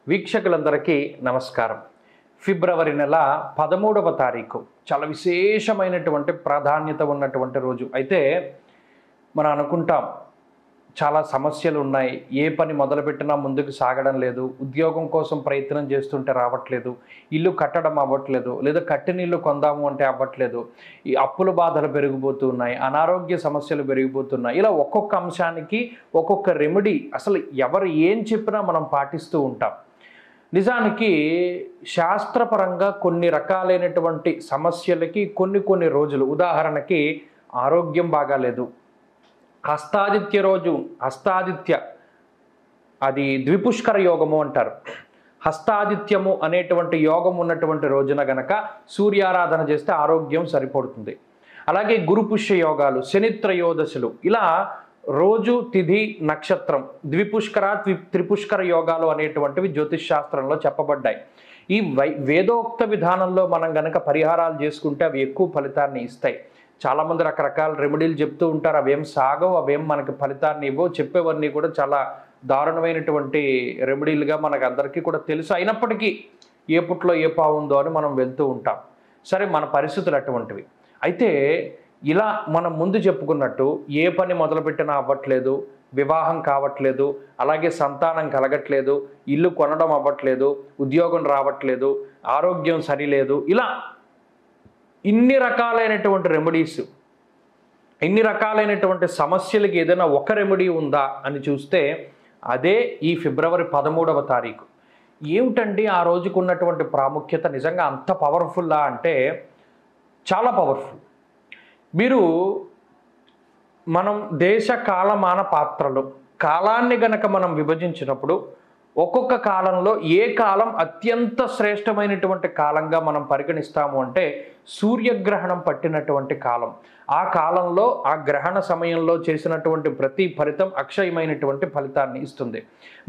వీక్షకులందరికీ నమస్కారం. ఫిబ్రవరి నెల 13వ తారీఖు చాలా విశేషమైనటువంటి ప్రాధాన్యత ఉన్నటువంటి రోజు. అయితే మనం అనుకుంటాం చాలా సమస్యలు ఉన్నాయి, ఏ పని మొదలుపెట్టినా ముందుకు సాగడం లేదు, ఉద్యోగం కోసం ప్రయత్నం చేస్తుంటే రావట్లేదు, ఇల్లు కట్టడం అవ్వట్లేదు, లేదా కట్టిన ఇల్లు కొందాము అంటే అవ్వట్లేదు, ఈ అప్పుల బాధలు పెరిగిపోతున్నాయి, అనారోగ్య సమస్యలు పెరిగిపోతున్నాయి. ఇలా ఒక్కొక్క అంశానికి ఒక్కొక్క రెమెడీ అసలు ఎవరు ఏం చెప్పినా మనం పాటిస్తూ ఉంటాం. నిజానికి శాస్త్రపరంగా కొన్ని రకాలైనటువంటి సమస్యలకి కొన్ని రోజులు, ఉదాహరణకి ఆరోగ్యం బాగాలేదు, హస్తాదిత్య అది ద్విపుష్కర యోగము అంటారు. హస్తాదిత్యము అనేటువంటి యోగం ఉన్నటువంటి రోజున గనక సూర్యారాధన చేస్తే ఆరోగ్యం సరిపడుతుంది. అలాగే గురుపుష్య యోగాలు, శనిత్రయోదశులు, ఇలా రోజు తిథి నక్షత్రం ద్విపుష్కర త్రిపుష్కర యోగాలు అనేటువంటివి జ్యోతిష్ శాస్త్రంలో చెప్పబడ్డాయి. ఈ వేదోక్త విధానంలో మనం గనక పరిహారాలు చేసుకుంటే అవి ఎక్కువ ఫలితాన్ని ఇస్తాయి. చాలామంది రకరకాల రెమెడీలు చెప్తూ ఉంటారు, అవేం సాగవు, అవేం మనకి ఫలితాన్ని ఇవ్వవు, చెప్పేవన్నీ కూడా చాలా దారుణమైనటువంటి రెమెడీలుగా మనకు అందరికీ కూడా తెలుసు. అయినప్పటికీ ఏ పుట్లో ఏ పావుందో అని మనం వెళ్తూ ఉంటాం. సరే, మన పరిస్థితులు అటువంటివి. అయితే ఇలా మనం ముందు చెప్పుకున్నట్టు ఏ పని మొదలుపెట్టినా అవ్వట్లేదు, వివాహం కావట్లేదు, అలాగే సంతానం కలగట్లేదు, ఇల్లు కొనడం అవ్వట్లేదు, ఉద్యోగం రావట్లేదు, ఆరోగ్యం సరిలేదు, ఇలా ఇన్ని రకాలైనటువంటి రెమెడీస్, ఇన్ని రకాలైనటువంటి సమస్యలకి ఏదైనా ఒక రెమెడీ ఉందా అని చూస్తే అదే ఈ ఫిబ్రవరి 13వ తారీఖు. ఏమిటండి ఆ రోజుకు ఉన్నటువంటి ప్రాముఖ్యత? నిజంగా అంత పవర్ఫుల్లా అంటే చాలా పవర్ఫుల్. మనం దేశ కాలమాన పాత్రలు, కాలాన్ని గనక మనం విభజించినప్పుడు ఒక్కొక్క కాలంలో ఏ కాలం అత్యంత శ్రేష్టమైనటువంటి కాలంగా మనం పరిగణిస్తాము అంటే సూర్యగ్రహణం పట్టినటువంటి కాలం. ఆ కాలంలో ఆ గ్రహణ సమయంలో చేసినటువంటి ప్రతి ఫలితం అక్షయమైనటువంటి ఫలితాన్ని ఇస్తుంది.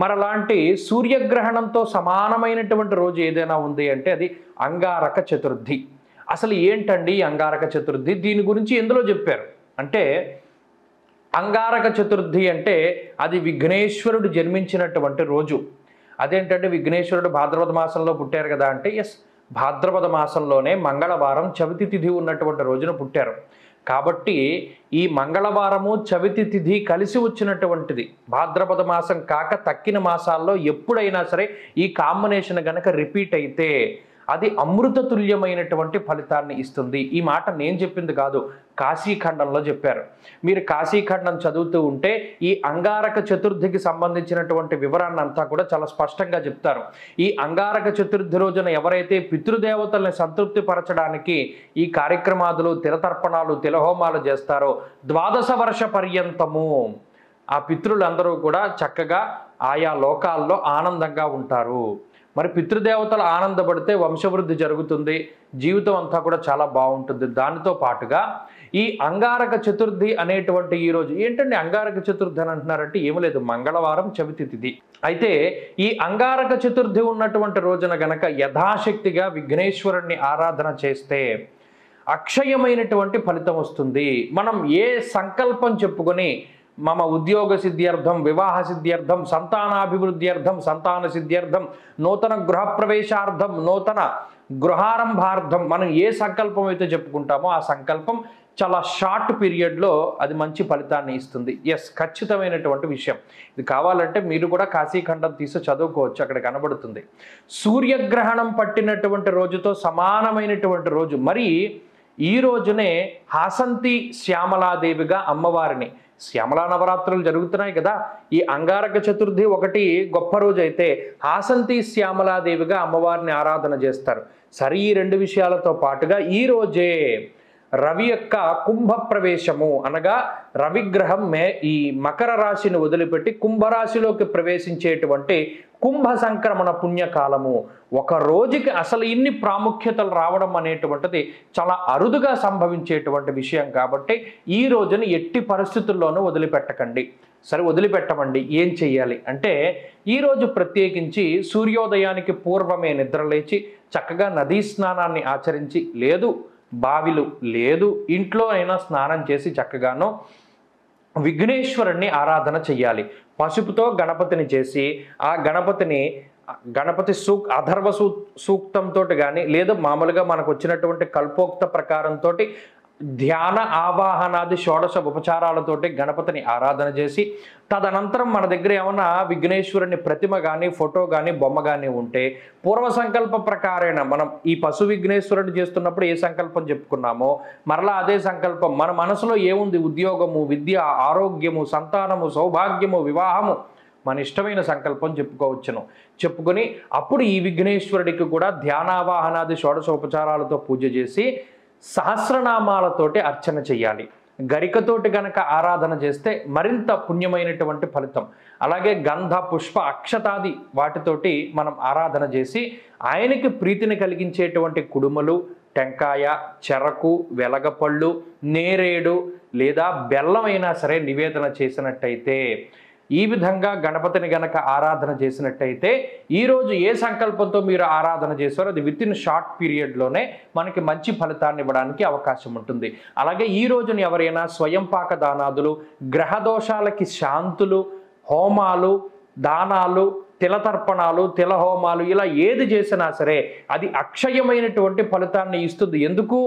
మరలాంటి సూర్యగ్రహణంతో సమానమైనటువంటి రోజు ఏదైనా ఉంది అంటే అది అంగారక చతుర్థి. అసలు ఏంటండి అంగారక చతుర్థి? దీని గురించి ఎందులో చెప్పారు అంటే, అంగారక చతుర్థి అంటే అది విఘ్నేశ్వరుడు జన్మించినటువంటి రోజు. అదేంటంటే విఘ్నేశ్వరుడు భాద్రపద మాసంలో పుట్టారు కదా అంటే, ఎస్, భాద్రపద మాసంలోనే మంగళవారం చవితి తిథి ఉన్నటువంటి రోజున పుట్టారు. కాబట్టి ఈ మంగళవారము చవితి తిథి కలిసి వచ్చినటువంటిది. భాద్రపద మాసం కాక తక్కిన మాసాల్లో ఎప్పుడైనా సరే ఈ కాంబినేషన్ గనక రిపీట్ అయితే అది అమృత తుల్యమైనటువంటి ఫలితాన్ని ఇస్తుంది. ఈ మాట నేను చెప్పింది కాదు, కాశీఖండంలో చెప్పారు. మీరు కాశీఖండం చదువుతూ ఉంటే ఈ అంగారక చతుర్థికి సంబంధించినటువంటి వివరాన్ని అంతా కూడా చాలా స్పష్టంగా చెప్తారు. ఈ అంగారక చతుర్థి రోజున ఎవరైతే పితృదేవతల్ని సంతృప్తి పరచడానికి ఈ కార్యక్రమాదులు, తిలతర్పణాలు, తిలహోమాలు చేస్తారో 12 వర్ష పర్యంతము ఆ పితృలందరూ కూడా చక్కగా ఆయా లోకాల్లో ఆనందంగా ఉంటారు. మరి పితృదేవతలు ఆనందపడితే వంశవృద్ధి జరుగుతుంది, జీవితం అంతా కూడా చాలా బాగుంటుంది. దానితో పాటుగా ఈ అంగారక చతుర్థి అనేటువంటి ఈ రోజు ఏంటంటే అంగారక చతుర్థి అని అంటున్నారంటే ఏమి లేదు, మంగళవారం చవితి తిథి. అయితే ఈ అంగారక చతుర్థి ఉన్నటువంటి రోజున గనక యథాశక్తిగా విఘ్నేశ్వరుణ్ణి ఆరాధన చేస్తే అక్షయమైనటువంటి ఫలితం వస్తుంది. మనం ఏ సంకల్పం చెప్పుకొని మమ ఉద్యోగ సిద్ధ్యర్థం, వివాహ సిద్ధ్యర్థం, సంతానాభివృద్ధ్యర్థం, సంతాన సిద్ధ్యర్థం, నూతన గృహప్రవేశార్థం, నూతన గృహారంభార్థం మనం ఏ సంకల్పం అయితే చెప్పుకుంటామో ఆ సంకల్పం చాలా షార్ట్ పీరియడ్లో అది మంచి ఫలితాన్ని ఇస్తుంది. ఎస్, ఖచ్చితమైనటువంటి విషయం. ఇది కావాలంటే మీరు కూడా కాశీఖండం తీసి చదువుకోవచ్చు, అక్కడ కనబడుతుంది. సూర్యగ్రహణం పట్టినటువంటి రోజుతో సమానమైనటువంటి రోజు. మరి ఈ రోజునే హాసంతి శ్యామలాదేవిగా అమ్మవారిని, శ్యామలా నవరాత్రులు జరుగుతున్నాయి కదా, ఈ అంగారక చతుర్థి ఒకటి గొప్ప రోజు అయితే హాసంతి శ్యామలాదేవిగా అమ్మవారిని ఆరాధన చేస్తారు. సరే, ఈ రెండు విషయాలతో పాటుగా ఈ రోజే రవి యొక్క కుంభ ప్రవేశము, అనగా రవిగ్రహం ఈ మకర రాశిని వదిలిపెట్టి కుంభరాశిలోకి ప్రవేశించేటువంటి కుంభ సంక్రమణ పుణ్యకాలము. ఒక రోజుకి అసలు ఇన్ని ప్రాముఖ్యతలు రావడం అనేటువంటిది చాలా అరుదుగా సంభవించేటువంటి విషయం. కాబట్టి ఈ రోజుని ఎట్టి పరిస్థితుల్లోనూ వదిలిపెట్టకండి. సరే, వదిలిపెట్టమండి, ఏం చెయ్యాలి అంటే ఈరోజు ప్రత్యేకించి సూర్యోదయానికి పూర్వమే నిద్రలేచి చక్కగా నదీ స్నానాన్ని ఆచరించి, లేదు బావిలు లేదు ఇంట్లో అయినా స్నానం చేసి చక్కగాను విఘ్నేశ్వరుణ్ణి ఆరాధన చెయ్యాలి. పసుపుతో గణపతిని చేసి ఆ గణపతిని గణపతి అథర్వ సూక్తంతో కానీ లేదా మామూలుగా మనకు వచ్చినటువంటి కల్పోక్త ప్రకారంతో ధ్యాన ఆవాహనాది షోడశ ఉపచారాలతోటి గణపతిని ఆరాధన చేసి తదనంతరం మన దగ్గర ఏమన్నా విఘ్నేశ్వరుని ప్రతిమ కానీ ఫోటో కానీ బొమ్మ కానీ ఉంటే పూర్వ సంకల్ప ప్రకారేణ మనం ఈ పశు విఘ్నేశ్వరుని చేస్తున్నప్పుడు ఏ సంకల్పం చెప్పుకున్నామో మరలా అదే సంకల్పం మన మనసులో ఏముంది, ఉద్యోగము, విద్య, ఆరోగ్యము, సంతానము, సౌభాగ్యము, వివాహము, మన ఇష్టమైన సంకల్పం చెప్పుకోవచ్చును. చెప్పుకొని అప్పుడు ఈ విఘ్నేశ్వరుడికి కూడా ధ్యానావాహనాది షోడశోపచారాలతో పూజ చేసి సహస్రనామాలతోటి అర్చన చెయ్యాలి. గరికతోటి గనక ఆరాధన చేస్తే మరింత పుణ్యమైనటువంటి ఫలితం. అలాగే గంధ, పుష్ప, అక్షతాది వాటితోటి మనం ఆరాధన చేసి ఆయనకి ప్రీతిని కలిగించేటువంటి కుడుములు, టెంకాయ, చెరకు, వెలగపళ్ళు, నేరేడు లేదా బెల్లం అయినా సరే నివేదన చేసినట్టయితే, ఈ విధంగా గణపతిని గనక ఆరాధన చేసినట్టయితే ఈరోజు ఏ సంకల్పంతో మీరు ఆరాధన చేస్తారో అది విత్ ఇన్ షార్ట్ పీరియడ్లోనే మనకి మంచి ఫలితాన్ని ఇవ్వడానికి అవకాశం ఉంటుంది. అలాగే ఈ రోజున ఎవరైనా స్వయంపాక దానాదులు, గ్రహదోషాలకి శాంతులు, హోమాలు, దానాలు, తిలతర్పణాలు, తిలహోమాలు ఇలా ఏది చేసినా సరే అది అక్షయమైనటువంటి ఫలితాన్ని ఇస్తుంది. ఎందుకు?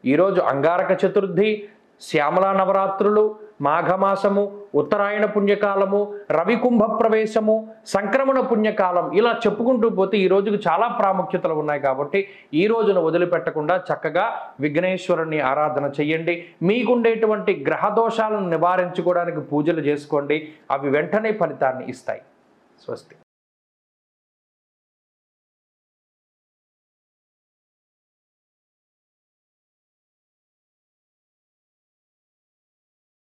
ఈరోజు అంగారక చతుర్థి, శ్యామలా నవరాత్రులు, మాఘమాసము, ఉత్తరాయణ పుణ్యకాలము, రవికుంభ ప్రవేశము, సంక్రమణ పుణ్యకాలం ఇలా చెప్పుకుంటూ పోతే ఈ రోజుకు చాలా ప్రాముఖ్యతలు ఉన్నాయి. కాబట్టి ఈ రోజును వదిలిపెట్టకుండా చక్కగా విఘ్నేశ్వరుని ఆరాధన చెయ్యండి. మీకుండేటువంటి గ్రహ దోషాలను నివారించుకోవడానికి పూజలు చేసుకోండి. అవి వెంటనే ఫలితాన్ని ఇస్తాయి. స్వస్తి.